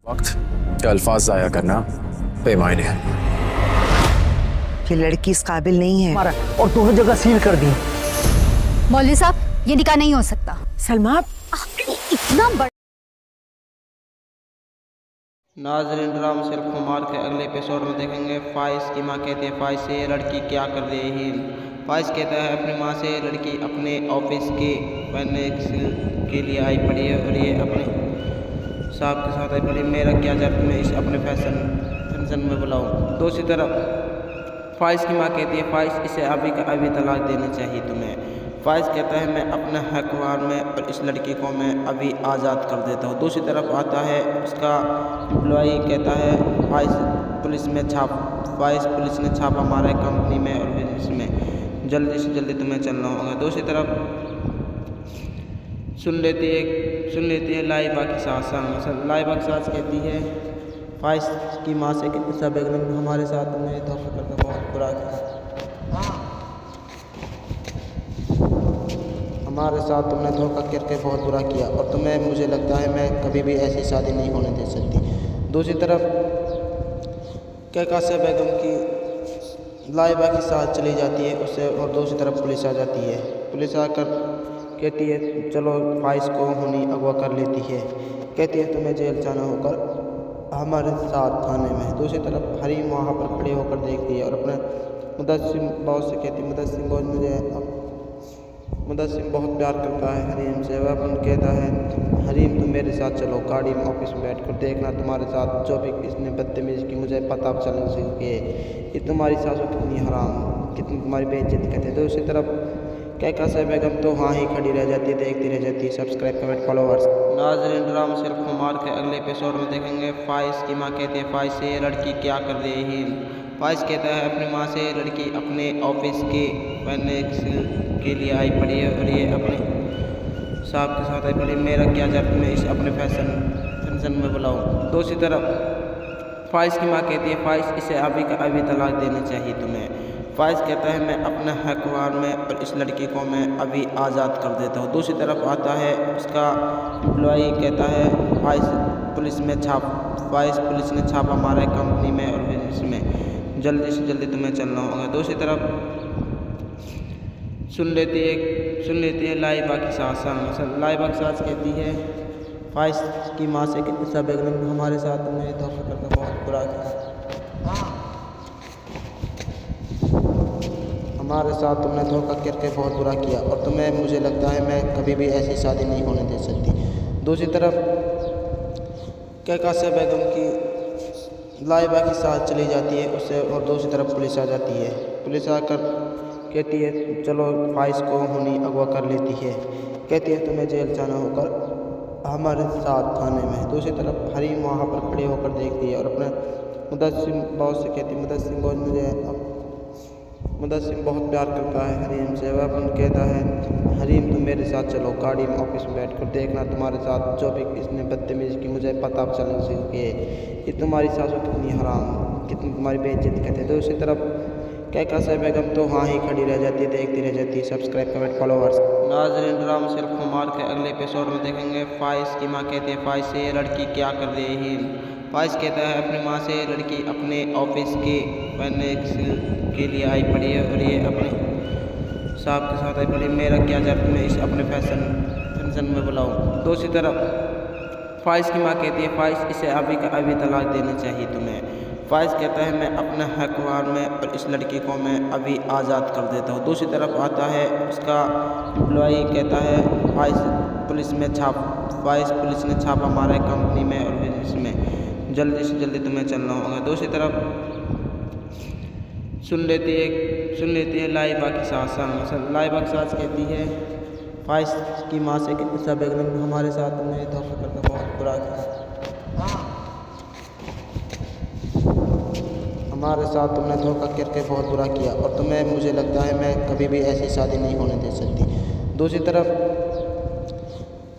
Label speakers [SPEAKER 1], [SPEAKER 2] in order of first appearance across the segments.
[SPEAKER 1] वक्त के अल्फाज जाया करना बेमायने है।
[SPEAKER 2] ये लड़की इस काबिल नहीं है।
[SPEAKER 3] मारा और दोनों जगह सील कर दी।
[SPEAKER 4] मौलवी साहब, ये निकाह नहीं हो सकता।
[SPEAKER 2] सलमा,
[SPEAKER 4] आपने इतना बड़ा
[SPEAKER 5] नाज़रीन, ड्रामा सिर्फ कुमार के अगले एपिसोड में देखेंगे। फाइज की माँ कहती है फाइज से ये लड़की क्या कर रही है। फाइज कहता है अपनी माँ से लड़की अपने ऑफिस के पहनने के लिए आई पड़ी है और ये अपने साहब के साथ आई पड़ी। मेरा क्या जब मैं इसे अपने फंक्शन में बुलाऊँ। दूसरी तरफ फाइज की माँ कहती है फाइज इसे अभी का अभी तलाक देनी चाहिए तुम्हें। फाइज कहता है मैं अपने हकवार में और इस लड़की को मैं अभी आज़ाद कर देता हूँ। दूसरी तरफ आता है उसका एम्प्लॉई कहता है फाइज पुलिस ने छापा मारा है कंपनी में और बिजनेस में, जल्दी से जल्दी तुम्हें चलना होगा। दूसरी तरफ सुन लेती है लाइबा की सास। लाइबा की सास कहती है फाइज की माँ से कि सब एकदम हमारे साथ तुमने धोखा करके बहुत बुरा किया। हमारे साथ तुमने धोखा करके बहुत बुरा किया और तुम्हें मुझे लगता है मैं कभी भी ऐसी शादी नहीं होने दे सकती। दूसरी तरफ कैकासा बेगम की लाइबा के साथ चली जाती है उससे और दूसरी तरफ पुलिस आ जाती है। पुलिस आकर कहती है चलो फाइज को हुनी अगवा कर लेती है। कहती है तुम्हें जेल जाना होकर हमारे साथ थाने में। दूसरी तरफ हरीम वहाँ पर खड़े होकर देखती है और अपने मुदस्सिम बॉस से कहती है मुदस्सिम बॉस मुदस्सिम बहुत प्यार करता है हरीम से। वह अपन कहता है हरीम तुम मेरे साथ चलो गाड़ी में ऑफिस में बैठ कर देखना तुम्हारे साथ जो भी इसने बदतमीज़ी की मुझे पता चलने से कि तुम्हारी सासू कितनी हराम कितनी तुम्हारी बेइज्जती करते हैं। दूसरी तरफ कैकासा बेगम तो हाँ ही खड़ी रह जाती है, देखती रह जाती है। Subscribe comment followers. नाज़रीन, ड्रामा सिर्फ कुमार के अगले एपिसोड में देखेंगे। फाइज की माँ कहती है फाइज से ये लड़की क्या कर रही है। फाइज कहता है अपनी माँ से लड़की अपने ऑफिस के पहनने के लिए आई पड़ी है और ये अपने साहब के साथ आई पड़ी। मेरा क्या जब मैं इसे अपने फंक्शन में बुलाऊँ। दूसरी तरफ फाइज की माँ कहती है फाइज इसे अभी का अभी तलाक देनी चाहिए तुम्हें। फाइज कहता है मैं अपने हकवार में और इस लड़की को मैं अभी आज़ाद कर देता हूँ। दूसरी तरफ आता है उसका एम्प्लॉई कहता है फाइज पुलिस ने छापा मारा है कंपनी में और बिजनेस में, जल्दी से जल्दी तुम्हें चलना होगा। दूसरी तरफ सुन लेती है लाइबा की सास। लाइबा की सास कहती है फाइज की माँ से कि सब एकदम हमारे साथ तुमने धोखा करके बहुत बुरा किया। हमारे साथ तुमने धोखा करके बहुत बुरा किया और तुम्हें मुझे लगता है मैं कभी भी ऐसी शादी नहीं होने दे सकती। दूसरी तरफ कैकासा बेगम की लाइबा के साथ चली जाती है उससे और दूसरी तरफ पुलिस आ जाती है। पुलिस आकर कहती है चलो फाइज को हुनी अगवा कर लेती है। कहती है तुम्हें जेल जाना होकर हमारे साथ थाने में। दूसरी तरफ हरीम वहाँ पर खड़े होकर देखती है और अपने मुदस्सिम बॉस से कहती है मुदस्सिम बॉस मुदस्सिम बहुत प्यार करता है हरीम से। वह अपन कहता है हरीम तुम मेरे साथ चलो गाड़ी में ऑफिस में बैठ कर देखना तुम्हारे साथ जो भी इसने बदतमीज़ी की मुझे पता चलने से कि तुम्हारी सासू कितनी हराम कितनी तुम्हारी बेइज्जती करते हैं। दूसरी तरफ कैकासा बेगम तो हाँ ही खड़ी रह जाती है, देखती रह जाती है। Subscribe comment followers. नाज़रीन, ड्रामा सिर्फ कुमार के अगले एपिसोड में देखेंगे। फाइज की माँ कहती है फाइज से ये लड़की क्या कर रही है। फाइज कहता है अपनी माँ से लड़की अपने ऑफिस के पहनने के लिए आई पड़ी है और ये अपने साहब के साथ आई पड़ी। मेरा क्या जब मैं इसे अपने फंक्शन में बुलाऊँ। दूसरी तरफ फाइज की माँ कहती है फाइज इसे अभी का अभी तलाक देनी चाहिए तुम्हें। फाइज कहता है मैं अपने हकवार में और इस लड़की को मैं अभी आज़ाद कर देता हूँ। दूसरी तरफ आता है उसका एम्प्लॉई कहता है फाइज पुलिस ने छापा मारा है कंपनी में और बिजनेस में, जल्दी से जल्दी तुम्हें चलना होगा। दूसरी तरफ सुन लेती है लाइबा की सास। लाइबा की सास कहती है फाइज की माँ से कि सब एकदम हमारे साथ तुमने धोखा करके बहुत बुरा किया। हमारे साथ तुमने धोखा करके बहुत बुरा किया और तुम्हें मुझे लगता है मैं कभी भी ऐसी शादी नहीं होने दे सकती। दूसरी तरफ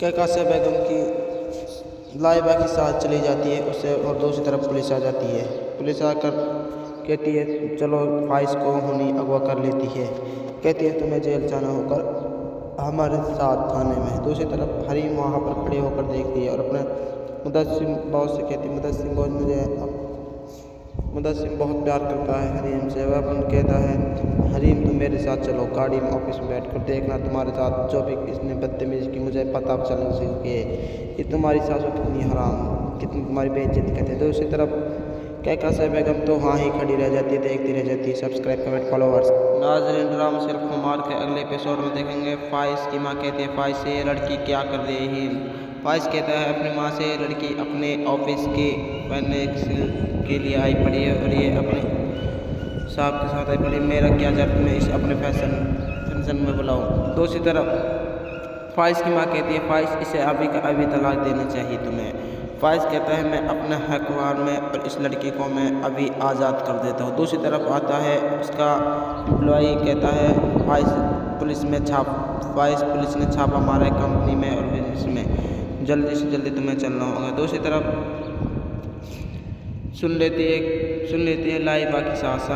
[SPEAKER 5] कैकासा बेगम की लाइबा के साथ चली जाती है उससे और दूसरी तरफ पुलिस आ जाती है। पुलिस आकर कहती है चलो फाइज को हुनी अगवा कर लेती है। कहती है तुम्हें जेल जाना होकर हमारे साथ थाने में। दूसरी तरफ हरीम वहाँ पर खड़े होकर देखती है और अपने मुदस्सिम बहुत से कहती मुदस्सिम बहुत मुदस्सिम बहुत प्यार करता है हरीम से। वह अपन कहता है हरीम तुम मेरे साथ चलो गाड़ी में ऑफिस में बैठ कर देखना तुम्हारे साथ जो भी इसने बदतमीज़ी की मुझे पता चल चुकी है कि तुम्हारी सासू कितनी हराम कितनी तुम्हारी बेइज्जती करते हैं। दूसरी तरफ कहका से बेगम तो हाँ ही खड़ी रह जाती है, देखती रह जाती है। Subscribe comment followers. नाज़रीन ड्रामा सिर्फ कुमार के अगले एपिसोड में देखेंगे। फाइज की माँ कहती है फाइज से ये लड़की क्या कर रही है। फाइज कहता है अपनी माँ से लड़की अपने ऑफिस के पहनने के लिए आई पड़ी है और ये अपने साहब के साथ आई पड़ी। मेरा क्या जब मैं इस अपने फंक्शन में बुलाऊँ। दूसरी तरफ फाइज की माँ कहती है फाइज इसे अभी का अभी तलाक देना चाहिए तुम्हें। फाइज कहता है मैं अपना हकवार में और इस लड़की को मैं अभी आज़ाद कर देता हूँ। दूसरी तरफ आता है उसका एम्प्लॉई कहता है फाइज पुलिस ने छापा मारा है कंपनी में और बिजनेस में, जल्दी से जल्दी तुम्हें चलना होगा। दूसरी तरफ सुन लेती है लाइबा की सास।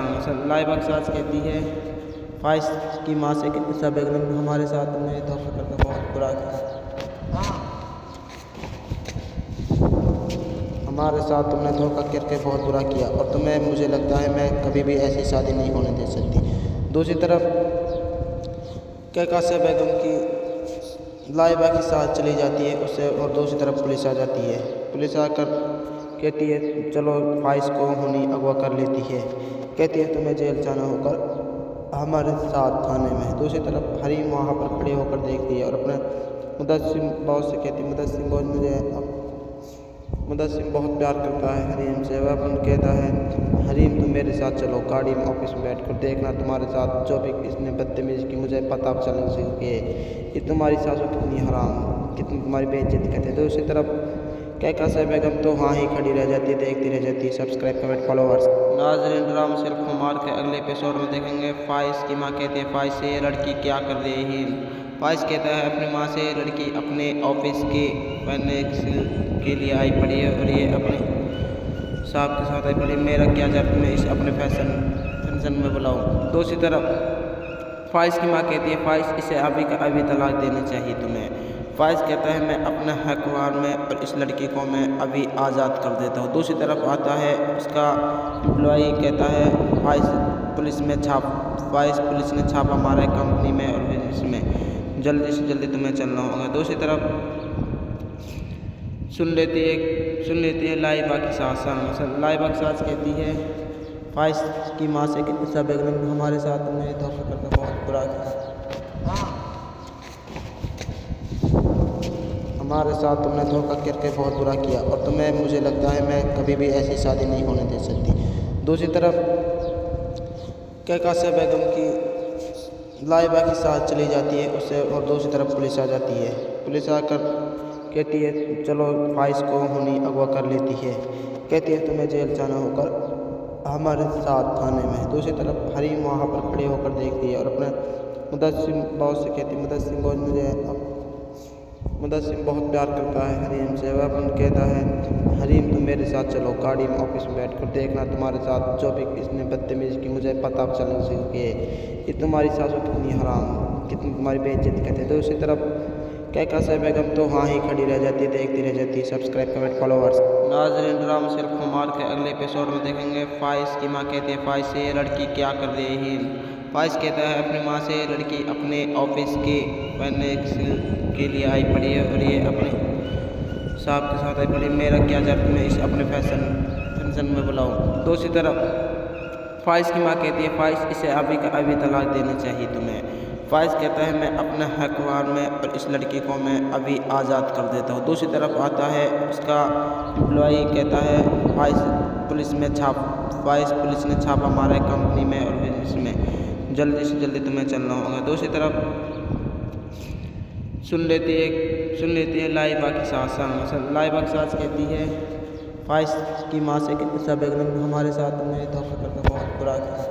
[SPEAKER 5] लाइबा की सास कहती है फाइज की माँ से कि सब बेगम हमारे साथ तुमने धोखा करके बहुत बुरा किया, हमारे साथ तुमने धोखा करके बहुत बुरा किया और तुम्हें मुझे लगता है मैं कभी भी ऐसी शादी नहीं होने दे सकती। दूसरी तरफ कहका से बेगम की लाइबा की साथ चली जाती है उससे और दूसरी तरफ पुलिस आ जाती है। पुलिस आकर कहती है चलो फाइज को हुनी अगवा कर लेती है। कहती है तुम्हें जेल जाना होकर हमारे साथ थाने में। दूसरी तरफ हरीम वहाँ पर खड़े होकर देखती है और अपने मुदस्सिम बहुत से कहती है मुदस्सिम बहुत प्यार करता है हरीम से। वह अपन कहता है हरीम तुम मेरे साथ चलो गाड़ी में ऑफिस में बैठ कर देखना तुम्हारे साथ जो भी इसने बदतमीज़ी की मुझे पता चल चुकी है कि तुम्हारी सासू कितनी हराम कितनी तुम्हारी बेइज्जती करते हैं। दूसरी तरफ कहका से बेगम तो हाँ ही खड़ी रह जाती है, देखती रह जाती है। Subscribe comment followers. नाज़रीन ड्रामा सिर्फ कुमार के अगले एपिसोड में देखेंगे। फाइज की माँ कहती है फाइज से ये लड़की क्या कर रही है। फाइज कहता है अपनी माँ से लड़की अपने ऑफिस के पहनने के लिए आई पड़ी है और ये अपने साहब के साथ आई पड़ी। मेरा क्या जब मैं इस अपने फंक्शन में बुलाऊँ। दूसरी तरफ फाइज की माँ कहती है फाइज इसे अभी का अभी तलाक देना चाहिए तुम्हें। फाइज कहता है मैं अपना हकवार में और इस लड़की को मैं अभी आज़ाद कर देता हूँ। दूसरी तरफ आता है उसका एम्प्लॉई कहता है फाइज पुलिस ने छापा मारा है कंपनी में और बिजनेस में, जल्दी से जल्दी तुम्हें चलना होगा। दूसरी तरफ सुन लेती है लाइबा की सास। लाइबा की सास कहती है फाइज की माँ से कि सब बेगम हमारे साथ तुमने धोखा करके बहुत बुरा किया, हमारे साथ तुमने धोखा करके बहुत बुरा किया और तुम्हें मुझे लगता है मैं कभी भी ऐसी शादी नहीं होने दे सकती। दूसरी तरफ कहका से बेगम की लाइबा की साथ चली जाती है उससे और दूसरी तरफ पुलिस आ जाती है। पुलिस आकर कहती है चलो फाइज को हुनी अगवा कर लेती है। कहती है तुम्हें जेल जाना होकर हमारे साथ थाने में। दूसरी तरफ हरीम वहाँ पर खड़े होकर देखती है और अपने मुदस्सिम बहुत से कहती है मुदस्सिम बहुत प्यार करता है हरीम से। वह अपन कहता है हरीम तुम मेरे साथ चलो गाड़ी में ऑफिस में बैठ कर देखना तुम्हारे साथ जो भी इसने बदतमीज़ी की मुझे पता चल चुकी है कि तुम्हारी सासू कितनी हराम कितनी तुम्हारी बेइज्जती करते हैं। दूसरी तरफ कहका से बेगम तो हाँ ही खड़ी रह जाती है, देखती रह जाती है। Subscribe comment followers. नाज़रीन ड्रामा सिर्फ कुमार के अगले एपिसोड में देखेंगे। फाइज की माँ कहती है फाइज से ये लड़की क्या कर रही है। फाइज कहता है अपनी माँ से लड़की अपने ऑफिस के पहनने के लिए आई पड़ी है और ये अपने साहब के साथ आई पड़ी। मेरा क्या जब मैं इस अपने फंक्शन में बुलाऊँ। दूसरी तरफ फाइज की माँ कहती है फाइज इसे अभी का अभी तलाक देना चाहिए तुम्हें। फाइज कहता है मैं अपना हकवार में और इस लड़की को मैं अभी आज़ाद कर देता हूँ। दूसरी तरफ आता है उसका एम्प्लॉई कहता है फाइज पुलिस ने छापा मारा है कंपनी में और बिजनेस में, जल्दी से जल्दी तुम्हें चलना होगा। दूसरी तरफ सुन लेती है लाइबा की सास। लाइबा की सास कहती है फाइज की माँ से कि सब बेगम हमारे साथ तुमने धोखा करके बहुत बुरा किया,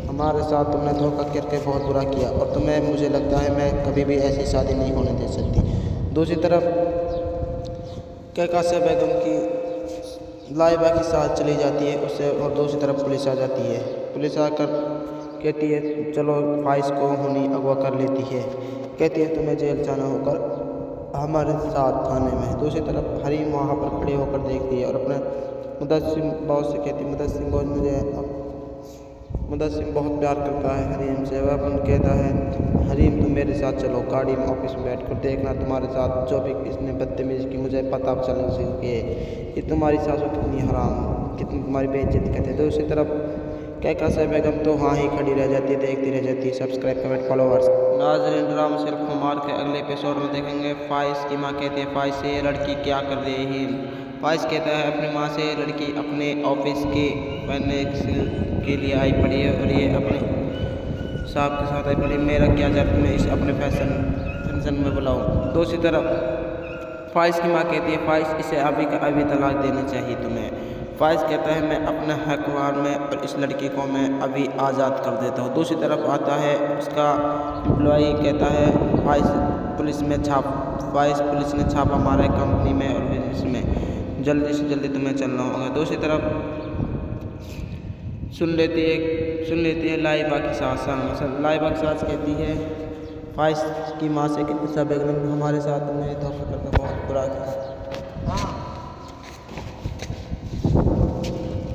[SPEAKER 5] हमारे साथ तुमने धोखा करके बहुत बुरा किया और तुम्हें मुझे लगता है मैं कभी भी ऐसी शादी नहीं होने दे सकती। दूसरी तरफ कहका से बेगम की लाइबा की साथ चली जाती है उससे और दूसरी तरफ पुलिस आ जाती है। पुलिस आकर कहती है चलो फाइज को हुनी अगवा कर लेती है। कहती है तुम्हें जेल जाना होकर हमारे साथ थाने में। दूसरी तरफ हरीम वहाँ पर खड़े होकर देखती है और अपने मुदस्सिम बॉस से कहती है, मुदस्सिम बॉस मुदस्सिम बहुत प्यार करता है हरीम से। वह अपन कहता है, हरीम तुम मेरे साथ चलो गाड़ी में, ऑफिस में बैठ कर देखना तुम्हारे साथ जो भी इसने बदतमीज़ी की मुझे पता चल सके। ये तुम्हारी सासू कितनी हराम, कितनी तुम्हारी बेइज्जती करते हैं। दूसरी तरफ कैकासा बेगम तो हाँ ही खड़ी रह जाती है, देखती रह जाती है। Subscribe comment followers. नाज़रीन, ड्रामा सिर्फ कुमार के अगले एपिसोड में देखेंगे। फाइज की माँ कहती है, फाइज से ये लड़की क्या कर रही है। फाइज कहता है अपनी माँ से, लड़की अपने ऑफिस के पहनने के लिए आई पड़ी है और ये अपने साहब के साथ आई पड़ी। मेरा क्या जब मैं इसे अपने फंक्शन में बुलाऊँ। दूसरी तरफ फाइज की माँ कहती है, फाइज इसे अभी का अभी तलाक देनी चाहिए तुम्हें। फाइज कहता है, मैं अपना हकवार में और इस लड़की को मैं अभी आज़ाद कर देता हूँ। दूसरी तरफ आता है उसका एम्प्लॉई, कहता है फाइज पुलिस ने छापा मारा है कंपनी में और बिजनेस में, जल्दी से जल्दी तुम्हें चलना होगा। दूसरी तरफ सुन लेती है लाइबा की सास। लाइबा की सास कहती है फाइज की माँ से कि ईसा बेगम हमारे साथ तुमने धोखा करके बहुत बुरा किया,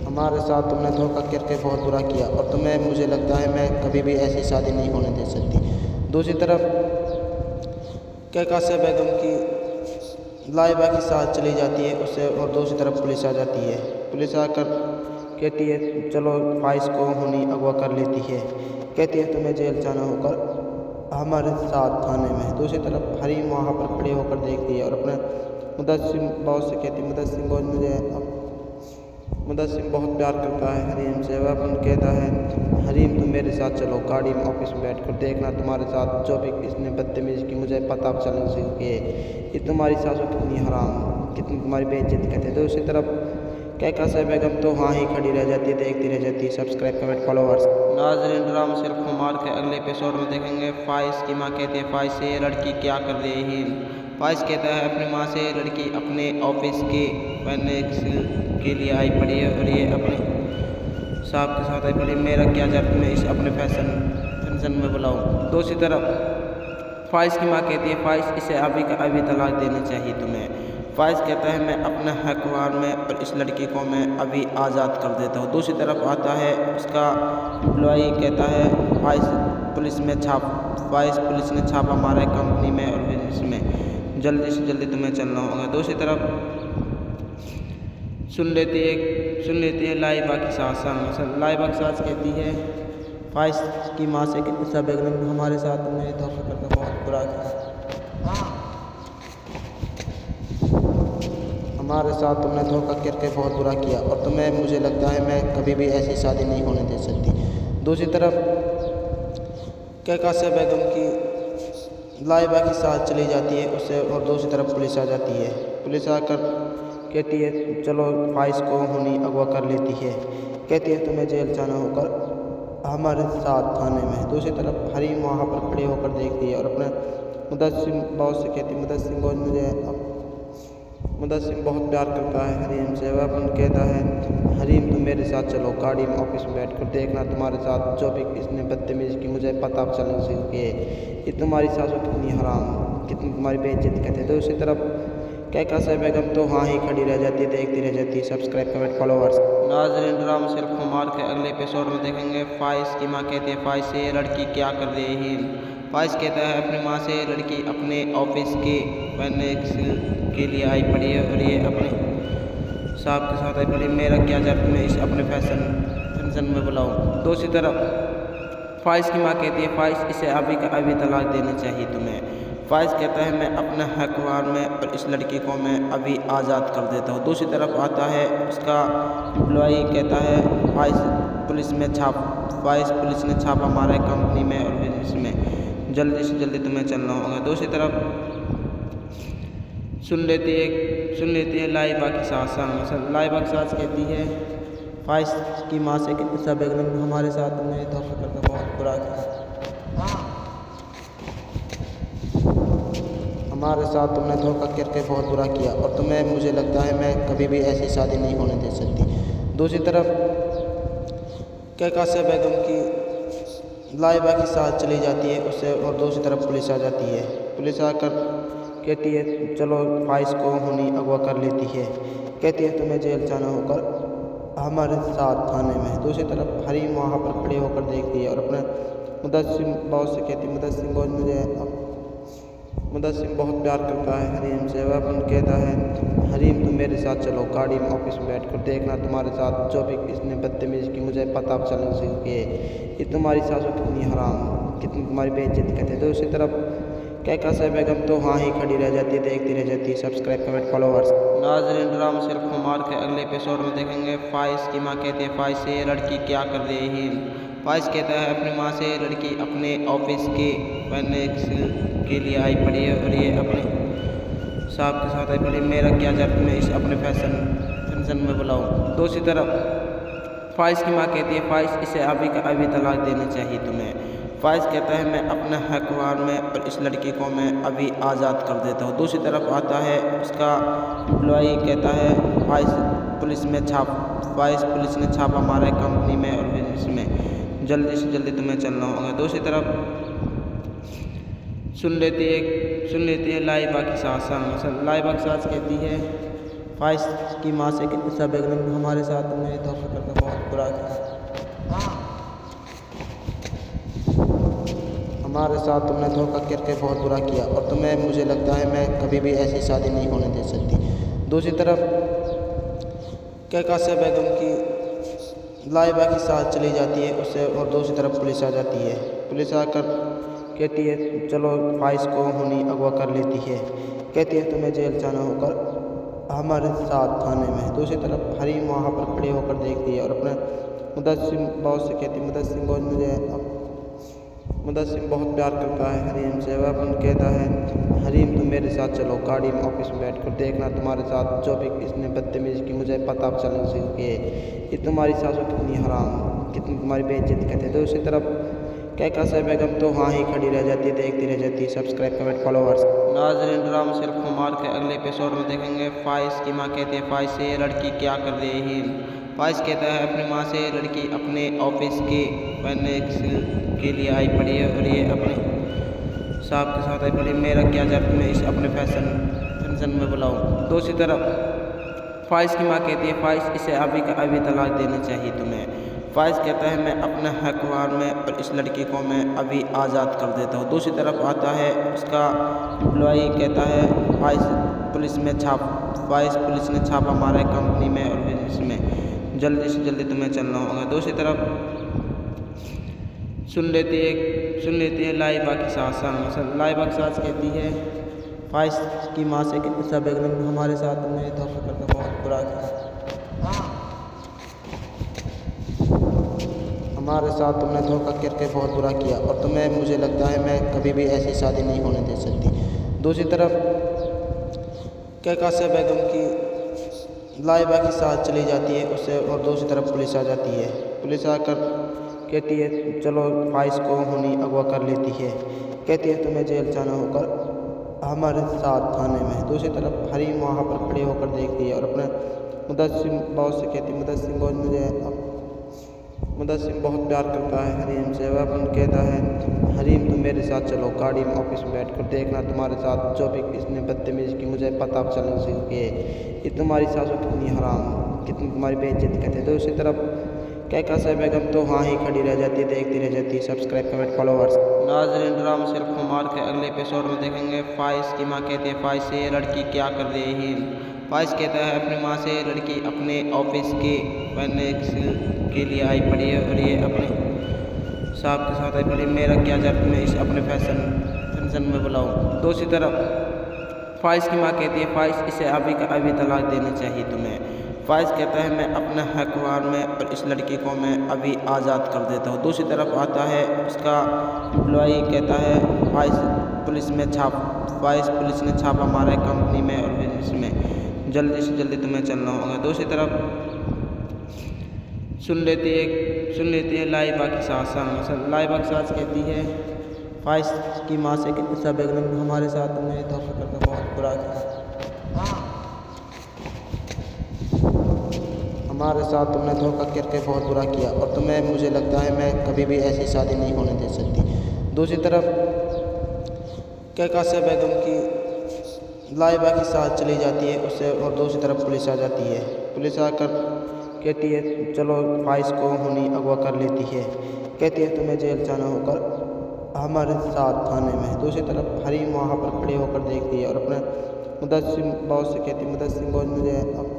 [SPEAKER 5] हमारे साथ तुमने धोखा करके बहुत बुरा किया और तुम्हें, मुझे लगता है मैं कभी भी ऐसी शादी नहीं होने दे सकती। दूसरी तरफ कैकासा बेगम की लाइबा की साथ चली जाती है उससे और दूसरी तरफ पुलिस आ जाती है। पुलिस आकर कहती है चलो फाइज को हुनी अगवा कर लेती है। कहती है तुम्हें जेल जाना होकर हमारे साथ थाने में। दूसरी तरफ हरीम वहाँ पर खड़े होकर देखती है और अपने मुदस्सिम बॉस से कहती है, मुदस्सिम बॉस मुदस्सिम बहुत प्यार करता है हरीम से। वह अपन कहता है, हरीम तुम मेरे साथ चलो गाड़ी में, ऑफिस में बैठ कर देखना तुम्हारे साथ जो भी इसने बदतमीज़ी की मुझे पता चल सके। ये तुम्हारी सासू कितनी हराम, कितनी तुम्हारी बेइज्जती करते हैं। दूसरी तरफ कैकासा बेगम तो हाँ ही खड़ी रह जाती है, देखती रह जाती है। Subscribe comment followers. नाज़रीन, ड्रामा सिर्फ कुमार के अगले एपिसोड में देखेंगे। फाइज की माँ कहती है, फाइज से ये लड़की क्या कर रही है। फाइज कहता है अपनी माँ से, लड़की अपने ऑफिस के पहनने के लिए आई पड़ी है और ये अपने साहब के साथ आई पड़ी। मेरा क्या जब मैं इसे अपने फंक्शन में बुलाऊँ। दूसरी तरफ फाइज की माँ कहती है, फाइज इसे अभी का अभी तलाक देनी चाहिए तुम्हें। फाइज कहता है मैं अपना हकवार में और इस लड़की को मैं अभी आज़ाद कर देता हूँ। दूसरी तरफ आता है उसका एम्प्लॉई, कहता है फाइज पुलिस ने छापा मारा है कंपनी में और बिजनेस में, जल्दी से जल्दी तुम्हें चलना होगा। दूसरी तरफ सुन लेती है लाइबा की सास। लाइबा की सास कहती है फाइज की माँ से कि ईसा बेगम हमारे साथ तुमने धोखा करके बहुत बुरा किया, हमारे साथ तुमने धोखा करके बहुत बुरा किया और तुम्हें, मुझे लगता है मैं कभी भी ऐसी शादी नहीं होने दे सकती। दूसरी तरफ कैकासा बेगम की लाइबा की साथ चली जाती है उससे और दूसरी तरफ पुलिस आ जाती है। पुलिस आकर कहती है चलो फाइज को हुनी अगवा कर लेती है। कहती है तुम्हें जेल जाना होकर हमारे साथ थाने में। दूसरी तरफ हरीम वहाँ पर खड़े होकर देखती है और अपने मुदस्सिम बॉस से कहती है, मुदस्सिम बॉस मुदस्सिम बहुत प्यार करता है हरीम से। वह अपन कहता है, हरीम तुम मेरे साथ चलो गाड़ी में, ऑफिस में बैठ कर देखना तुम्हारे साथ जो भी इसने बदतमीज़ी की मुझे पता चल सके। ये तुम्हारी सासू कितनी हराम, कितनी तुम्हारी बेइज्जती करते हैं। दूसरी तरफ कैकासा बेगम तो हाँ ही खड़ी रह जाती है, देखती रह जाती है। Subscribe comment followers. नाज़रीन, ड्रामा सिर्फ कुमार के अगले एपिसोड में देखेंगे। फाइज की माँ कहती है, फाइज से ये लड़की क्या कर रही है। फाइज कहता है अपनी माँ से, लड़की अपने ऑफिस के पहनने के लिए आई पड़ी है और ये अपने साहब के साथ आई पड़ी। मेरा क्या जब मैं इसे अपने फंक्शन में बुलाऊँ। दूसरी तरफ फाइज की माँ कहती है, फाइज इसे अभी का अभी तलाक देनी चाहिए तुम्हें। फाइज कहता है मैं अपना हकवार में और इस लड़की को मैं अभी आज़ाद कर देता हूँ। दूसरी तरफ आता है उसका एम्प्लॉई, कहता है फाइज पुलिस ने छापा मारा है कंपनी में और बिजनेस में, जल्दी से जल्दी तुम्हें चलना होगा। दूसरी तरफ सुन लेती है लाइबा की सास। लाइबा की सास कहती है फाइज की माँ से कि ईसा बेगम हमारे साथ तुमने धोखा करके बहुत बुरा किया, हमारे साथ तुमने धोखा करके बहुत बुरा किया और तुम्हें, मुझे लगता है मैं कभी भी ऐसी शादी नहीं होने दे सकती। दूसरी तरफ कैकासा बेगम की लाइबा के साथ चली जाती है उससे और दूसरी तरफ पुलिस आ जाती है। पुलिस आकर कहती है चलो फाइज को हुनी अगवा कर लेती है। कहती है तुम्हें जेल जाना होकर हमारे साथ थाने में। दूसरी तरफ हरीम वहाँ पर खड़े होकर देखती है और अपने मुदस्सिम बॉस से कहती है मुदस्सिम बॉस मुदस्सिम बहुत प्यार करता है हरीम से। वह अपन कहता है हरीम तुम मेरे साथ चलो गाड़ी में ऑफिस में बैठ कर देखना तुम्हारे साथ जो भी इसने बदतमीज़ी की मुझे पता चलने से कि तुम्हारी सासू कितनी हराम कितनी तुम्हारी बेइज्जती करते। दूसरी तरफ कहकशा बेगम तो हाँ ही खड़ी रह जाती है देखती रह जाती है। Subscribe comment followers. नाज़रीन ड्रामा सिर्फ कुमार के अगले एपिसोड में देखेंगे फाइज की माँ कहती है फाइज से ये लड़की क्या कर रही है। फाइज कहता है अपनी माँ से लड़की अपने ऑफिस के पहनने के लिए आई पड़ी है और ये अपने साहब के साथ आई पड़ी। मेरा क्या जब मैं इसे अपने फंक्शन में बुलाऊँ। दूसरी तरफ फाइज की माँ कहती है फाइज इसे अभी का अभी तलाक देनी चाहिए तुम्हें। फाइज कहता है मैं अपने हकवार में और इस लड़की को मैं अभी आज़ाद कर देता हूँ। दूसरी तरफ आता है उसका एम्प्लॉई कहता है फाइज पुलिस ने छापा मारा है कंपनी में और बिजनेस में, जल्दी से जल्दी तुम्हें चलना होगा। दूसरी तरफ सुन लेती है लाइबा की सास। लाइबा की सास कहती है फाइज की माँ से कि सब बेगम हमारे साथ तुमने धोखा करके बहुत बुरा किया। हमारे साथ तुमने धोखा करके बहुत बुरा किया और तुम्हें मुझे लगता है मैं कभी भी ऐसी शादी नहीं होने दे सकती। दूसरी तरफ कहकशा बेगम की लाइबा के साथ चली जाती है उससे और दूसरी तरफ पुलिस आ जाती है। पुलिस आकर कहती है चलो फाइज को हुनी अगवा कर लेती है। कहती है तुम्हें जेल जाना होकर हमारे साथ थाने में। दूसरी तरफ हरीम वहाँ पर खड़े होकर देखती है और अपने मुदस्सिम बॉस से कहती है मुदस्सिम बॉस मुदस्सिम बहुत प्यार करता है हरीम से। वह अपन कहता है हरीम तुम मेरे साथ चलो गाड़ी में ऑफिस में बैठ कर देखना तुम्हारे साथ जो भी इसने बदतमीज़ी की मुझे पता चलने से कि तुम्हारी सासू कितनी हराम कितनी तुम्हारी बेइज्जती करते। दूसरी तरफ कहकशा बेगम तो हाँ ही खड़ी रह जाती है देखती रह जाती है। Subscribe comment followers. नाज़रीन ड्रामा सिर्फ कुमार के अगले एपिसोड में देखेंगे फाइज की माँ कहती है फाइज से ये लड़की क्या कर रही है। फाइज कहता है अपनी माँ से लड़की अपने ऑफिस के पहनने के लिए आई पड़ी है और ये अपने साहब के साथ आई पड़ी। मेरा क्या जब मैं इसे अपने फंक्शन में बुलाऊँ। दूसरी तरफ फाइज की माँ कहती है फाइज इसे अभी का अभी तलाक देनी चाहिए तुम्हें। फाइज कहता है मैं अपने हकवार में और इस लड़की को मैं अभी आज़ाद कर देता हूँ। दूसरी तरफ आता है उसका एम्प्लॉई कहता है फाइज पुलिस ने छापा मारा है कंपनी में और बिजनेस में, जल्दी से जल्दी तुम्हें चलना होगा। दूसरी तरफ सुन लेती है लाइबा की सास। लाइबा की सास कहती है फाइज की माँ से कि सब बेगम हमारे साथ तुमने धोखा करके बहुत बुरा किया। हमारे साथ तुमने धोखा करके बहुत बुरा किया और तुम्हें मुझे लगता है मैं कभी भी ऐसी शादी नहीं होने दे सकती। दूसरी तरफ कहकशा बेगम की लाइबा के साथ चली जाती है उससे और दूसरी तरफ पुलिस आ जाती है। पुलिस आकर कहती है चलो फाइज को हुनी अगवा कर लेती है। कहती है तुम्हें जेल जाना होकर हमारे साथ थाने में। दूसरी तरफ हरीम वहाँ पर खड़े होकर देखती है और अपने मुदस्सिम बॉस से कहती है मुदस्सिम बॉस मुदस्सिम बहुत प्यार करता है हरीम से। वह अपन कहता है हरीम तुम मेरे साथ चलो गाड़ी में ऑफिस में बैठ कर देखना तुम्हारे साथ जो भी इसने बदतमीज़ी की मुझे पता चलने से कि तुम्हारी सासू कितनी हराम कितनी तुम्हारी बेइज्जती करते। दूसरी तरफ कहकशा बेगम तो हाँ ही खड़ी रह जाती है देखती रह जाती है। Subscribe comment followers. नाज़रीन ड्रामा सिर्फ कुमार के अगले एपिसोड में देखेंगे फाइज की माँ कहती है फाइज से ये लड़की क्या कर रही है। फाइज कहता है अपनी माँ से लड़की अपने ऑफिस के पहनने के लिए आई पड़ी है और ये अपने साहब के साथ आई पड़ी। मेरा क्या जब मैं इसे अपने फंक्शन में बुलाऊँ। दूसरी तरफ फाइज की माँ कहती है फाइज इसे अभी का अभी तलाक देनी चाहिए तुम्हें। फाइज कहता है मैं अपने हकवार में और इस लड़की को मैं अभी आज़ाद कर देता हूँ। दूसरी तरफ आता है उसका एम्प्लॉई कहता है फाइज पुलिस ने छापा मारा है कंपनी में और बिजनेस में, जल्दी से जल्दी तुम्हें चलना होगा। दूसरी तरफ सुन लेती है लाइबा की सास। लाइबा की सास कहती है फाइज की माँ से कि सब बेगम हमारे साथ तुमने धोखा करके बहुत बुरा किया। हमारे साथ तुमने धोखा करके बहुत बुरा किया और तुम्हें मुझे लगता है मैं कभी भी ऐसी शादी नहीं होने दे सकती। दूसरी तरफ कैकासिया बेगम की लाइबा के साथ चली जाती है उससे और दूसरी तरफ पुलिस आ जाती है। पुलिस आकर कहती है चलो फाइज को हुनी अगवा कर लेती है। कहती है तुम्हें जेल जाना होकर हमारे साथ थाने में। दूसरी तरफ हरीम वहाँ पर खड़े होकर देखती है और अपने मुदस्सिम बॉस से कहती है मुदस्सिम बॉस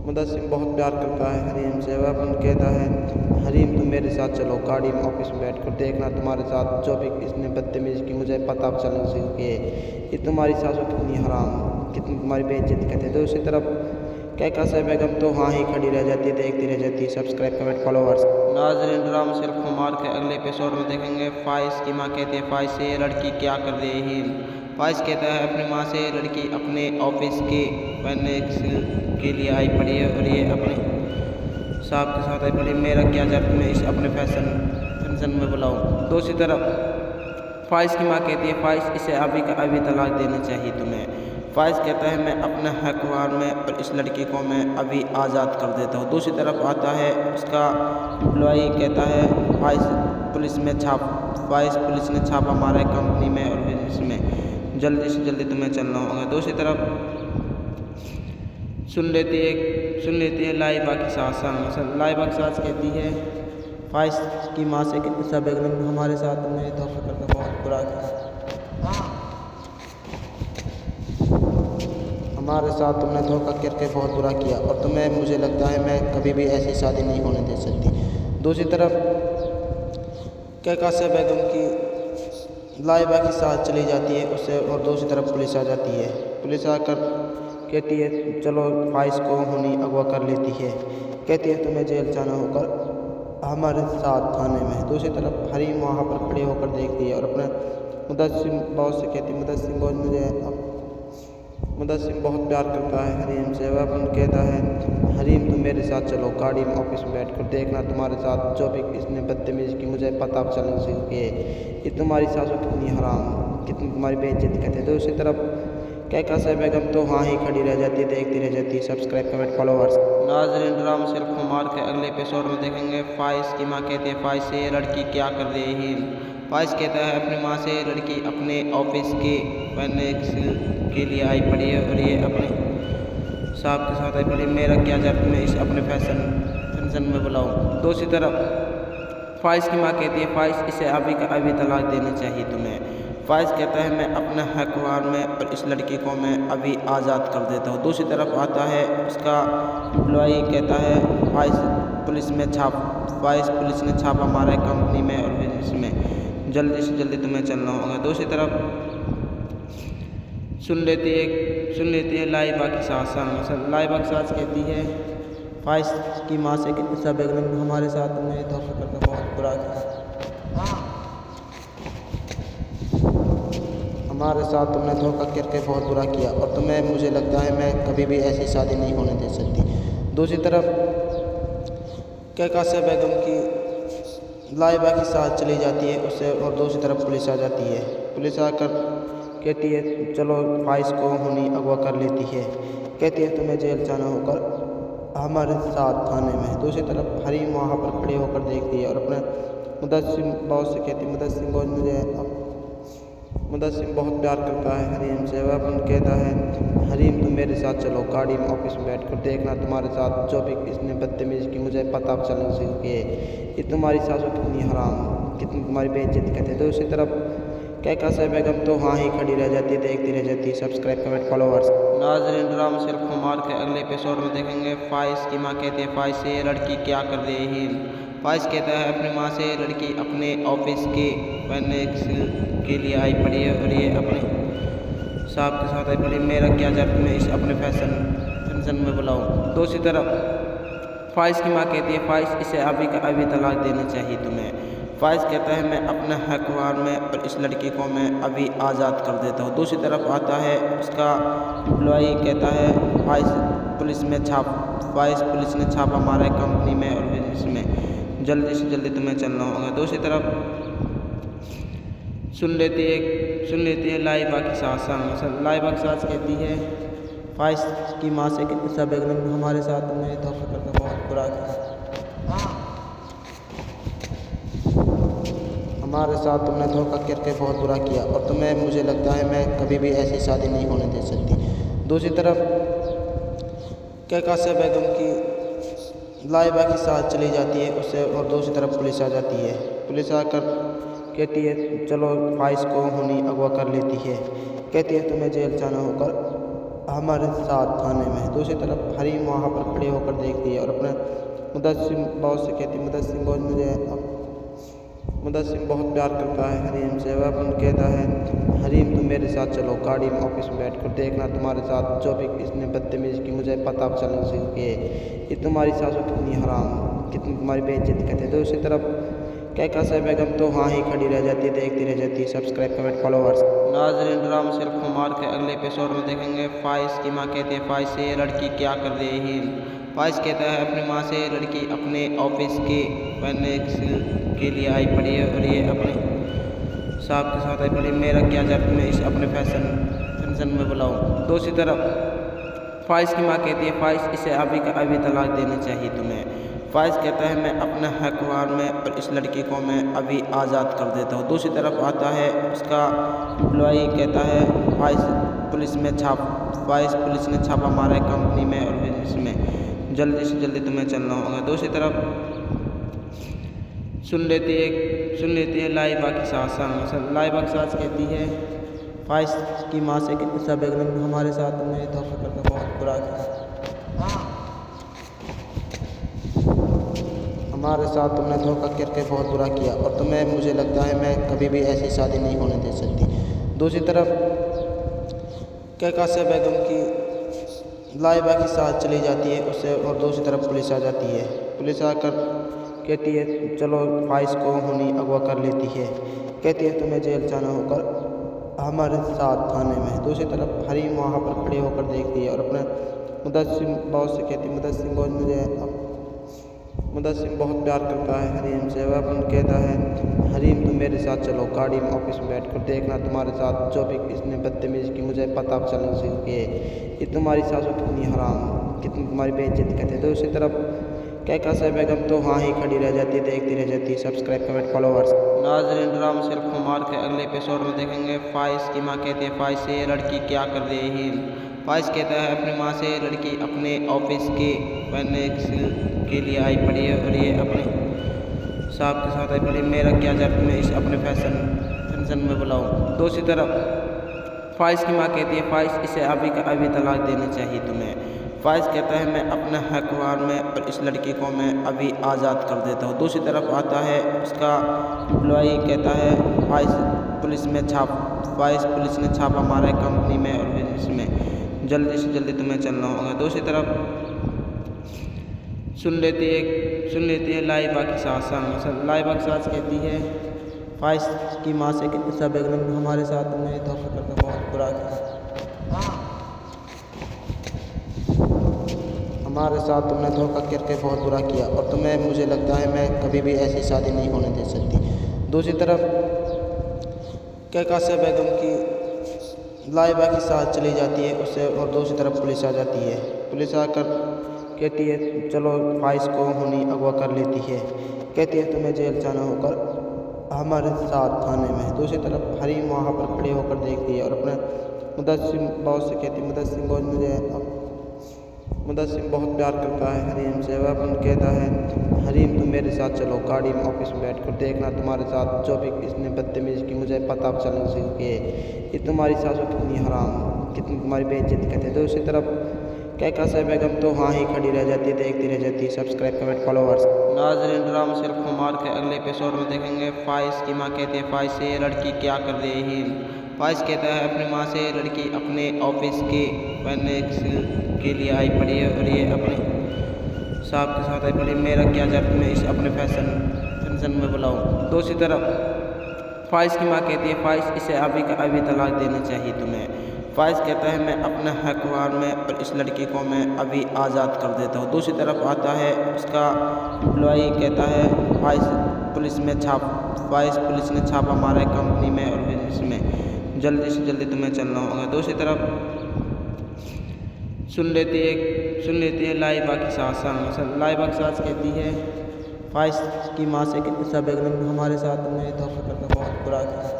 [SPEAKER 5] मुदस्सिम बहुत प्यार करता है हरीम से। वह अपन कहता है हरीम तुम मेरे साथ चलो गाड़ी में ऑफिस में बैठ कर देखना तुम्हारे साथ जो भी इसने बदतमीज़ी की मुझे पता चल सके कि तुम्हारी सासू कितनी हराम कितनी तुम्हारी बेइज्जती करते। दूसरी तरफ कैकासिया बेगम तो हाँ ही खड़ी रह जाती है देखती रह जाती है। Subscribe comment followers. नाज़रीन ड्रामा सिर्फ कुमार के अगले एपिसोड में देखेंगे। फाइज की माँ कहती है फाइज से ये लड़की क्या कर रही है। फाइज कहता है अपनी माँ से लड़की अपने ऑफिस के पहनने के लिए आई पड़ी है और ये अपने साहब के साथ आई पड़ी। मेरा क्या जब मैं इसे अपने फंक्शन में बुलाऊँ। दूसरी तरफ फाइज की माँ कहती है फाइज इसे अभी का अभी तलाक देनी चाहिए तुम्हें। फाइज कहता है मैं अपने हकवार में और इस लड़की को मैं अभी आज़ाद कर देता हूँ। दूसरी तरफ आता है उसका एम्प्लॉई कहता है फाइज पुलिस ने छापा मारा है कंपनी में और बिजनेस में जल्दी से जल्दी तुम्हें चलना होगा। दूसरी तरफ सुन लेती है लाइबा की सास। लाइबा की सास कहती है फाइज की माँ से कि सब एकदम हमारे साथ तुमने धोखा करके बहुत बुरा किया। हमारे साथ तुमने धोखा करके बहुत बुरा किया और तुम्हें मुझे लगता है मैं कभी भी ऐसी शादी नहीं होने दे सकती। दूसरी तरफ कैकासिया बेगम की लाइबा के साथ चली जाती है उससे और दूसरी तरफ पुलिस आ जाती है। पुलिस आकर कहती है चलो फाइज को हुनी अगवा कर लेती है। कहती है तुम्हें जेल जाना होकर हमारे साथ थाने में। दूसरी तरफ हरीम वहाँ पर खड़े होकर देखती है और अपने मुदस्सिम बॉस से कहती है मुदस्सिम बॉस मुदस्सिम बहुत प्यार करता है हरीम से। वह अपन कहता है हरीम तुम मेरे साथ चलो गाड़ी में ऑफिस में बैठ कर देखना तुम्हारे साथ जो भी इसने बदतमीज़ी की मुझे पता चल सके कि तुम्हारी सासू कितनी हराम कितनी तुम्हारी बेइज्जती करते। दूसरी तरफ कैकासिया बेगम तो हाँ ही खड़ी रह जाती है देखती रह जाती है। Subscribe comment followers. नाज़रीन ड्रामा सिर्फ कुमार के अगले एपिसोड में देखेंगे। फाइज की माँ कहती है फाइज से ये लड़की क्या कर रही है। फाइज कहता है अपनी माँ से लड़की अपने ऑफिस के पहनने के लिए आई पड़ी है और ये अपने साहब के साथ आई पड़ी। मेरा क्या जब मैं इसे अपने फंक्शन में बुलाऊँ। दूसरी तरफ फाइज की माँ कहती है फाइज इसे अभी का अभी तलाक देनी चाहिए तुम्हें। फाइज कहता है मैं अपने हकवार में और इस लड़की को मैं अभी आज़ाद कर देता हूँ। दूसरी तरफ आता है उसका एम्प्लॉई कहता है फाइज पुलिस ने छापा मारा है कंपनी में और बिजनेस में जल्दी से जल्दी तुम्हें चलना होगा। दूसरी तरफ सुन लेती है लाइबा की सास। लाइबा की सास कहती है फाइज की माँ से कि सब एकदम हमारे साथ तुमने धोखा करके बहुत बुरा किया। हमारे साथ तुमने धोखा करके बहुत बुरा किया और तुम्हें मुझे लगता है मैं कभी भी ऐसी शादी नहीं होने दे सकती। दूसरी तरफ कैकासिया बेगम की लाइबा के साथ चली जाती है उससे और दूसरी तरफ पुलिस आ जाती है। पुलिस आकर कहती है चलो फाइज को हुनी अगवा कर लेती है। कहती है तुम्हें जेल जाना होकर हमारे साथ थाने में। दूसरी तरफ हरीम वहाँ पर खड़े होकर देखती है और अपने मुदस्सिम बॉस से कहती है मुदस्सिम बॉस मुदस्सिम बहुत प्यार करता है हरीम से। वह अपन कहता है हरीम तुम मेरे साथ चलो गाड़ी में ऑफिस में बैठ कर देखना तुम्हारे साथ जो भी इसने बदतमीज़ी की मुझे पता चल सके कि तुम्हारी सासू कितनी हराम कितनी तुम्हारी बेइज्जती करते। दूसरी तरफ कैकासिया बेगम तो हाँ ही खड़ी रह जाती है देखती रह जाती है। Subscribe comment followers. नाज़रीन ड्रामा सिर्फ कुमार के अगले एपिसोड में देखेंगे। फाइज की माँ कहती है फाइज से ये लड़की क्या कर रही है। फाइज कहता है अपनी माँ से लड़की अपने ऑफिस के पहनने के लिए आई पड़ी है और ये अपने साहब के साथ आई पड़ी। मेरा क्या जब मैं इसे अपने फंक्शन में बुलाऊँ। दूसरी तरफ फाइज की माँ कहती है फाइज इसे अभी का अभी तलाक देनी चाहिए तुम्हें। फाइज कहता है मैं अपने हकवार में और इस लड़की को मैं अभी आज़ाद कर देता हूँ। दूसरी तरफ आता है उसका एम्प्लॉई कहता है फाइज पुलिस ने छापा मारा है कंपनी में और बिजनेस में जल्दी से जल्दी तुम्हें चलना होगा। दूसरी तरफ सुन लेती है लाइबा की सास। लाइबा की सास कहती है फाइज की माँ से कि ईसा बेगम हमारे साथ तुमने धोखा करके बहुत बुरा किया। हमारे साथ तुमने धोखा करके बहुत बुरा किया और तुम्हें मुझे लगता है मैं कभी भी ऐसी शादी नहीं होने दे सकती। दूसरी तरफ कैकासा बेगम की लाइबा के साथ चली जाती है उससे और दूसरी तरफ पुलिस आ जाती है। पुलिस आकर कहती है चलो फाइज को हुनी अगवा कर लेती है। कहती है तुम्हें जेल जाना होकर हमारे साथ थाने में। दूसरी तरफ हरीम वहाँ पर खड़े होकर देखती है और अपने मुदस्सिम बॉस से कहती है मुदस्सिम बॉस मुदस्सिम बहुत प्यार करता है हरीम से। वह अपन कहता है हरीम तुम मेरे साथ चलो गाड़ी में ऑफिस में बैठ कर देखना तुम्हारे साथ जो भी इसने बदतमीज़ी की मुझे पता चल सके ये तुम्हारी सासू कितनी हराम कितनी तुम्हारी बेइज्जती करते। दूसरी तरफ कैकासा बेगम तो वहाँ ही खड़ी रह जाती है देखती रह जाती है। सब्सक्राइब कमेंट फॉलोवर्स नाज़रीन ड्रामा सिर्फ कुमार के अगले एपिसोड में देखेंगे। फाइज की माँ कहती है फाइज से ये लड़की क्या कर रही है। फाइज कहता है अपनी माँ से लड़की अपने ऑफिस के पढ़ने के लिए आई पड़ी है और ये अपने साहब के साथ आई पड़ी। मेरा क्या जब मैं इस अपने फंक्शन में बुलाऊँ। दूसरी तरफ फाइज की माँ कहती है फाइज इसे अभी का अभी तलाक देनी चाहिए तुम्हें। फाइज कहता है मैं अपना हकवार में और इस लड़की को मैं अभी आज़ाद कर देता हूँ। दूसरी तरफ आता है उसका एम्प्लॉई कहता है फाइज पुलिस ने छापा मारा है कंपनी में और बिजनेस में जल्दी से जल्दी तुम्हें चलना होगा। दूसरी तरफ सुन लेती है लाइबा की सास। लाइबा की सास कहती है फाइज की माँ से कि ईसा बेगम हमारे साथ तुमने धोखा करके बहुत बुरा किया। हमारे साथ तुमने धोखा करके बहुत बुरा किया और तुम्हें मुझे लगता है मैं कभी भी ऐसी शादी नहीं होने दे सकती। दूसरी तरफ कैकासा बेगम की लाइबा के साथ चली जाती है उससे और दूसरी तरफ पुलिस आ जाती है। पुलिस आकर कहती है चलो फाइज को हुनी अगवा कर लेती है। कहती है तुम्हें जेल जाना होकर हमारे साथ थाने में। दूसरी तरफ हरीम वहाँ पर खड़े होकर देखती है और अपने मुदस्सिम बॉस से कहती है मुदस्सिम बॉस मुदस्सिम बहुत प्यार करता है हरीम से। वह अपन कहता है हरीम तुम मेरे साथ चलो गाड़ी में ऑफिस में बैठ कर देखना तुम्हारे साथ जो भी इसने बदतमीज़ी की मुझे पता चल सके ये तुम्हारी सासू कितनी हराम कितनी तुम्हारी बेइज्जती करते। दूसरी तरफ कैकासा बेगम तो वहाँ ही खड़ी रह जाती है देखती रह जाती है। सब्सक्राइब कमेंट फॉलोवर्स नाज़रीन ड्रामा सिर्फ कुमार के अगले एपिसोड में देखेंगे। फाइज की माँ कहती है फाइज से ये लड़की क्या कर रही है। फाइज कहता है अपनी माँ से लड़की अपने ऑफिस के पढ़ने के लिए आई पड़ी है और ये अपने साहब के साथ आई पड़ी। मेरा क्या जब मैं इस अपने फंक्शन में बुलाऊँ। दूसरी तरफ फाइज की माँ कहती है फाइज इसे अभी का अभी तलाक देनी चाहिए तुम्हें। फाइज कहता है मैं अपना हकवार में और इस लड़की को मैं अभी आज़ाद कर देता हूँ। दूसरी तरफ आता है उसका एम्प्लॉई कहता है फाइज पुलिस ने छापा मारा है कंपनी में और बिजनेस में जल्दी से जल्दी तुम्हें चलना होगा। दूसरी तरफ सुन लेती है लाइबा की सास। लाइबा की सास कहती है फाइज की माँ से कि ईसा बेगम हमारे साथ तुमने धोखा करके बहुत बुरा किया। हमारे साथ तुमने धोखा करके बहुत बुरा किया और तुम्हें मुझे लगता है मैं कभी भी ऐसी शादी नहीं होने दे सकती। दूसरी तरफ कैकासा बेगम की लाइबा के साथ चली जाती है उससे और दूसरी तरफ पुलिस आ जाती है। पुलिस आकर कहती है चलो फाइज को हुनी अगवा कर लेती है। कहती है तुम्हें जेल जाना होकर हमारे साथ थाने में। दूसरी तरफ हरीम वहाँ पर खड़े होकर देखती है और अपने मुदस्सिम बॉस से कहती है मुदस्सिम बॉस मुदस्सिम बहुत प्यार करता है हरीम से। वह अपन कहता है हरीम तुम मेरे साथ चलो गाड़ी में ऑफिस में बैठ कर देखना तुम्हारे साथ जो भी इसने बदतमीज़ी की मुझे पता चल सके ये तुम्हारी सासू कितनी हराम कितनी तुम्हारी बेइज्जती करते। दूसरी तरफ कैकासा बेगम तो वहाँ ही खड़ी रह जाती है देखती रह जाती है। सब्सक्राइब कमेंट फॉलोवर्स नाज़रीन ड्रामा सिर्फ कुमार के अगले एपिसोड में देखेंगे। फाइज की माँ कहती है फाइज से ये लड़की क्या कर रही है। फाइज कहता है अपनी माँ से लड़की अपने ऑफिस के पढ़ने के लिए आई पड़ी है और ये अपने साहब के साथ आई पड़ी। मेरा क्या जब मैं इस अपने फंक्शन में बुलाऊँ। दूसरी तरफ फाइज की माँ कहती है फाइज इसे अभी का अभी तलाक देनी चाहिए तुम्हें। फाइज कहता है मैं अपना हकवार में और इस लड़की को मैं अभी आज़ाद कर देता हूँ। दूसरी तरफ आता है उसका एम्प्लॉई कहता है फाइज पुलिस ने छापा मारा है कंपनी में और बिजनेस में जल्दी से जल्दी तुम्हें चलना होगा। दूसरी तरफ सुन लेती है लाइबा की सास। लाइबा की सास कहती है फाइज की माँ से कि ईसा बेगम हमारे साथ तुमने धोखा करके बहुत बुरा किया,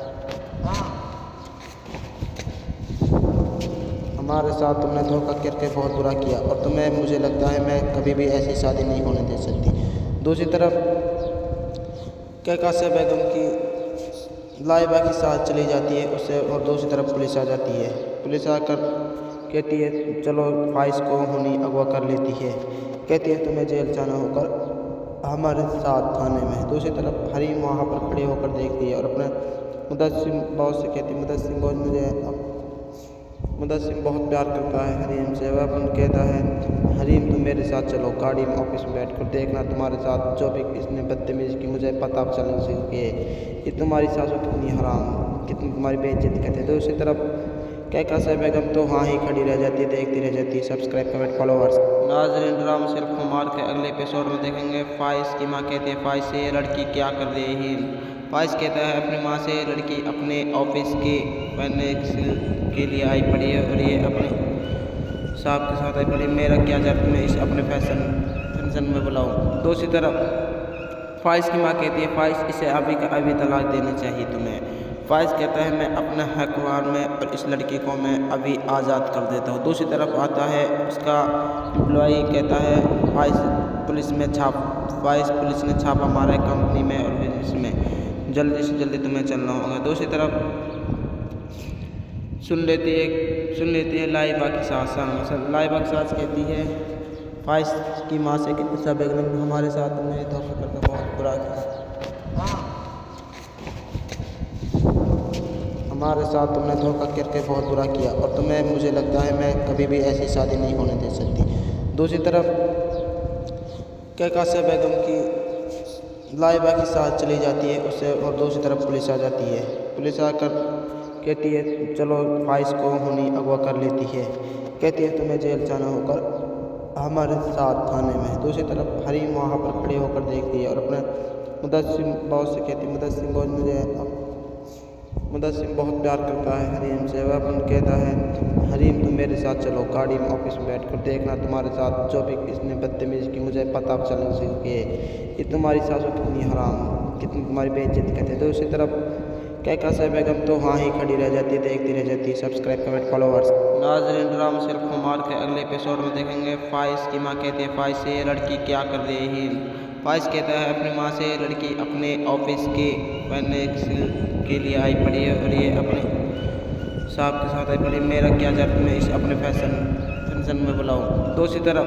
[SPEAKER 5] हमारे साथ तुमने धोखा करके बहुत बुरा किया और तुम्हें मुझे लगता है मैं कभी भी ऐसी शादी नहीं होने दे सकती। दूसरी तरफ कैकासा बेगम की लाइबा की साथ चली जाती है उससे और दूसरी तरफ पुलिस आ जाती है। पुलिस आकर कहती है चलो फाइज को हुनी अगवा कर लेती है। कहती है तुम्हें जेल जाना होकर हमारे साथ थाने में। दूसरी तरफ हरीम वहाँ पर खड़े होकर देखती है और अपने मुदस्सिम बॉस से कहती है मुदस्सिम बॉस मुदस्सिम बहुत प्यार करता है हरीम से। वह अपन कहता है हरीम तुम मेरे साथ चलो गाड़ी में ऑफिस में बैठ कर देखना तुम्हारे साथ जो भी इसने बदतमीज़ी की मुझे पता चल सके ये तुम्हारी सासू कितनी हराम कितनी तुम्हारी बेइज्जती करते हैं। दूसरी तरफ कैकासा बेगम तो हाँ ही खड़ी रह जाती है, देखती रह जाती है। सब्सक्राइब कमेंट फॉलोवर्स नाज़रीन ड्रामा सिर्फ कुमार के अगले एपिसोड में देखेंगे। फाइज की माँ कहती है फाइज से ये लड़की क्या कर रही है। फाइज कहता है अपनी माँ से लड़की अपने ऑफिस के पहनने के लिए आई पड़ी है और ये अपने साहब के साथ आई पड़ी, मेरा क्या जब मैं इसे अपने फंक्शन में बुलाऊँ। दूसरी तरफ फाइज की माँ कहती है फाइज इसे अभी का अभी तलाक देनी चाहिए तुम्हें। फाइज कहता है मैं अपना हकवार में और इस लड़की को मैं अभी आज़ाद कर देता हूँ। दूसरी तरफ आता है उसका एम्प्लॉई कहता है फाइज पुलिस ने छापा मारा है कंपनी में और बिजनेस में, जल्दी से जल्दी तुम्हें चलना होगा। दूसरी तरफ सुन लेती है लाइबा की सास। लाइबा की सास कहती है फाइज की माँ से कि ईसा बेगम हमारे साथ तुमने धोखा करके बहुत बुरा किया, हमारे साथ तुमने धोखा करके बहुत बुरा किया और तुम्हें मुझे लगता है मैं कभी भी ऐसी शादी नहीं होने दे सकती। दूसरी तरफ कैकासा बेगम की लाइबा की साथ चली जाती है उससे और दूसरी तरफ पुलिस आ जाती है। पुलिस आकर कहती है चलो फाइज को हुनी अगवा कर लेती है। कहती है तुम्हें जेल जाना होकर हमारे साथ थाने में। दूसरी तरफ हरीम वहाँ पर खड़े होकर देखती है और अपने मुदस्सिम बॉस से कहती है मुदस्सिम बॉस मुदस्सिम बहुत प्यार करता है हरीम से। वह अपन कहता है हरीम तुम मेरे साथ चलो गाड़ी में ऑफिस में बैठ कर देखना तुम्हारे साथ जो भी इसने बदतमीज़ी की मुझे पता चल सके ये तुम्हारी सासू कितनी हराम कितनी तुम्हारी बेइज्जती करते हैं। दूसरी तरफ कैकासा बेगम तो हाँ ही खड़ी रह जाती है, देखती रह जाती है। सब्सक्राइब कमेंट फॉलोवर्स नाज़रीन ड्रामा सिर्फ कुमार के अगले एपिसोड में देखेंगे। फाइज की माँ कहती है फाइज से ये लड़की क्या कर रही है। फाइज कहता है अपनी माँ से लड़की अपने ऑफिस के पहनने के लिए आई पड़ी है और ये अपने साहब के साथ आई पड़ी, मेरा क्या जब मैं इसे अपने फंक्शन में बुलाऊँ। दूसरी तरफ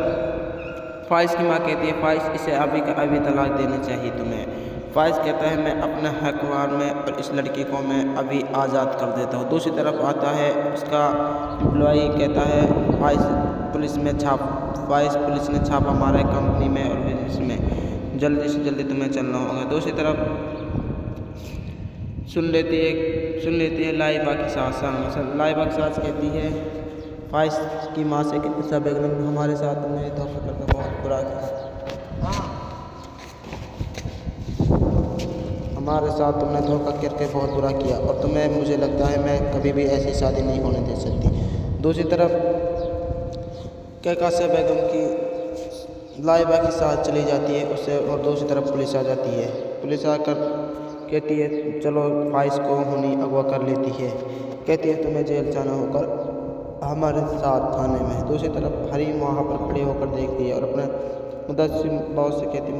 [SPEAKER 5] फाइज की माँ कहती है फाइज इसे अभी का अभी तलाक देनी चाहिए तुम्हें। फाइज कहता है मैं अपना हकवार में और इस लड़की को मैं अभी आज़ाद कर देता हूँ। दूसरी तरफ आता है उसका एम्प्लॉई कहता है फाइज पुलिस ने छापा मारा है कंपनी में और बिजनेस में, जल्दी से जल्दी तुम्हें चलना होगा। दूसरी तरफ सुन लेती है लाइबा की सास। लाइबा की सास कहती है फाइज की माँ से कि ईसा बेगम हमारे साथ तुमने धोखा करके बहुत बुरा किया, हमारे साथ तुमने धोखा करके बहुत बुरा किया और तुम्हें मुझे लगता है मैं कभी भी ऐसी शादी नहीं होने दे सकती। दूसरी तरफ कैकासा बेगम की लाइबा की साथ चली जाती है उससे और दूसरी तरफ पुलिस आ जाती है। पुलिस आकर कहती है चलो फाइज को हुनी अगवा कर लेती है। कहती है तुम्हें जेल जाना होकर हमारे साथ थाने में। दूसरी तरफ हरीम वहाँ पर खड़े होकर देखती है और अपने मुदस्सिम बॉस से कहती है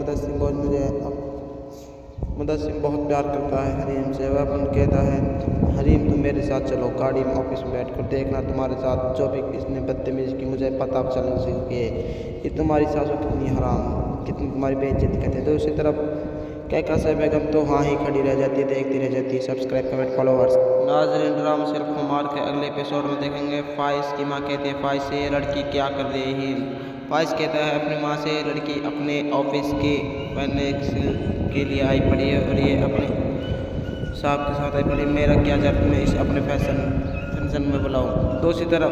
[SPEAKER 5] मुदस्सिम बहुत प्यार करता है हरीम से। वह अपन कहता है हरीम तुम मेरे साथ चलो गाड़ी में ऑफिस में बैठ कर देखना तुम्हारे साथ जो भी इसने बदतमीज़ी की मुझे पता चल सके ये तुम्हारी सासू कितनी हराम कितनी तुम्हारी बेइज्जती करते हैं। दूसरी तरफ कैकासा बेगम तो हाँ ही खड़ी रह जाती है, देखती रह जाती है। सब्सक्राइब कमेंट फॉलोवर्स नाज़रीन ड्रामा सिर्फ कुमार के अगले एपिसोड में देखेंगे। फाइज की माँ कहती है फाइज से ये लड़की क्या कर रही है। फाइज कहता है अपनी माँ से लड़की अपने ऑफिस के पहनने के लिए आई पड़ी है और ये अपने साहब के साथ आई पड़ी, मेरा क्या जब मैं इसे अपने फंक्शन में बुलाऊँ। दूसरी तरफ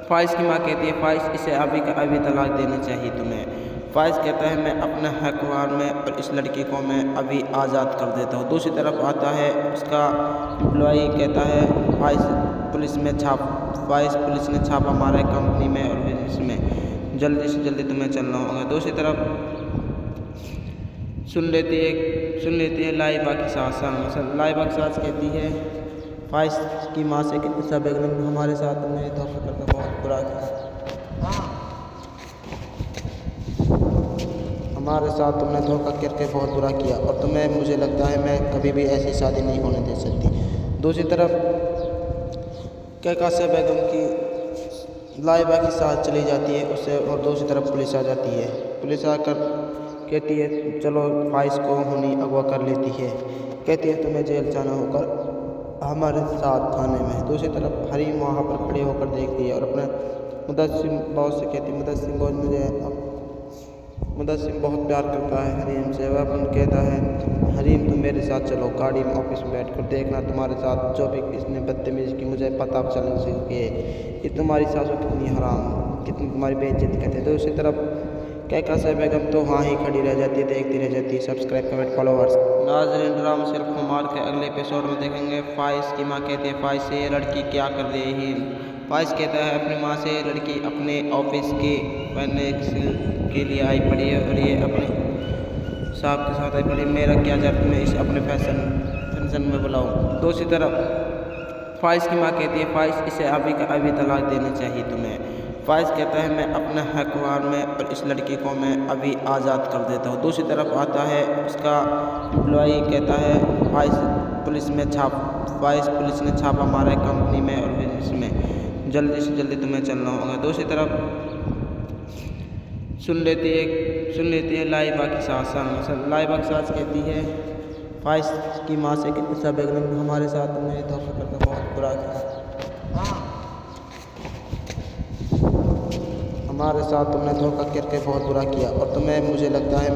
[SPEAKER 5] फाइज की माँ कहती है फाइज इसे अभी का अभी तलाक देनी चाहिए तुम्हें। फाइज कहता है मैं अपना हकवार में और इस लड़की को मैं अभी आज़ाद कर देता हूँ। दूसरी तरफ आता है उसका एम्प्लॉई कहता है फाइज पुलिस ने छापा मारा है कंपनी में और बिजनेस में। जल्दी से जल्दी तुम्हें चलना होगा। दूसरी तरफ सुन लेती है लाइबा की सास। लाइबा की सास कहती है फाइज की माँ से कि उषा बेगम हमारे साथ तुमने धोखा करके बहुत बुरा किया। हमारे साथ तुमने धोखा करके बहुत बुरा किया और तुम्हें मुझे लगता है मैं कभी भी ऐसी शादी नहीं होने दे सकती। दूसरी तरफ कैकासा बेगम की लाइबा की साथ चली जाती है उससे और दूसरी तरफ पुलिस आ जाती है। पुलिस आकर कहती है चलो फाइज को हुनी अगवा कर लेती है। कहती है तुम्हें जेल जाना होकर हमारे साथ थाने में। दूसरी तरफ हरीम वहाँ पर खड़े होकर देखती है और अपने मुदस्सिम बॉस से कहती है मुदस्सिम बॉस मुदस्सिम बहुत प्यार करता है हरीम से। वह अपन कहता है हरीम तुम मेरे साथ चलो गाड़ी में ऑफिस में बैठ कर देखना तुम्हारे साथ जो भी इसने बदतमीज़ी की मुझे पता चलने से कि तुम्हारी सासू कितनी हराम कितनी तुम्हारी बेइज्जती करती है। तो दूसरी तरफ कैकासा बेगम तो हाँ ही खड़ी रह जाती है देखती रह जाती है। Subscribe comment followers. नाज़रीन ड्रामा सिर्फ कुमार के अगले एपिसोड में देखेंगे फाइज की माँ कहती है फाइज से ये लड़की क्या कर रही है। फाइज कहता है अपनी माँ से लड़की अपने ऑफिस के पहनने के लिए आई पड़ी है और ये अपने साहब के साथ आई पड़ी। मेरा क्या जब मैं इसे अपने फंक्शन में बुलाऊँ। दूसरी तरफ फाइज की माँ कहती है फाइज इसे अभी का अभी तलाक देना चाहिए तुम्हें। फाइज कहता है मैं अपना हकवार में और इस लड़की को मैं अभी आज़ाद कर देता हूँ। दूसरी तरफ आता है उसका एम्प्लॉई कहता है फाइज पुलिस ने छापा मारा है कंपनी में और बिजनेस में। जल्दी से जल्दी तुम्हें चलना होगा। दूसरी तरफ सुन लेती है लाइबा की सास। लाइबा की सास कहती है फाइज की माँ से कि उषा बेगम हमारे साथ तुमने धोखा करके बहुत बुरा किया। हमारे साथ तुमने धोखा करके बहुत बुरा किया और तुम्हें मुझे लगता है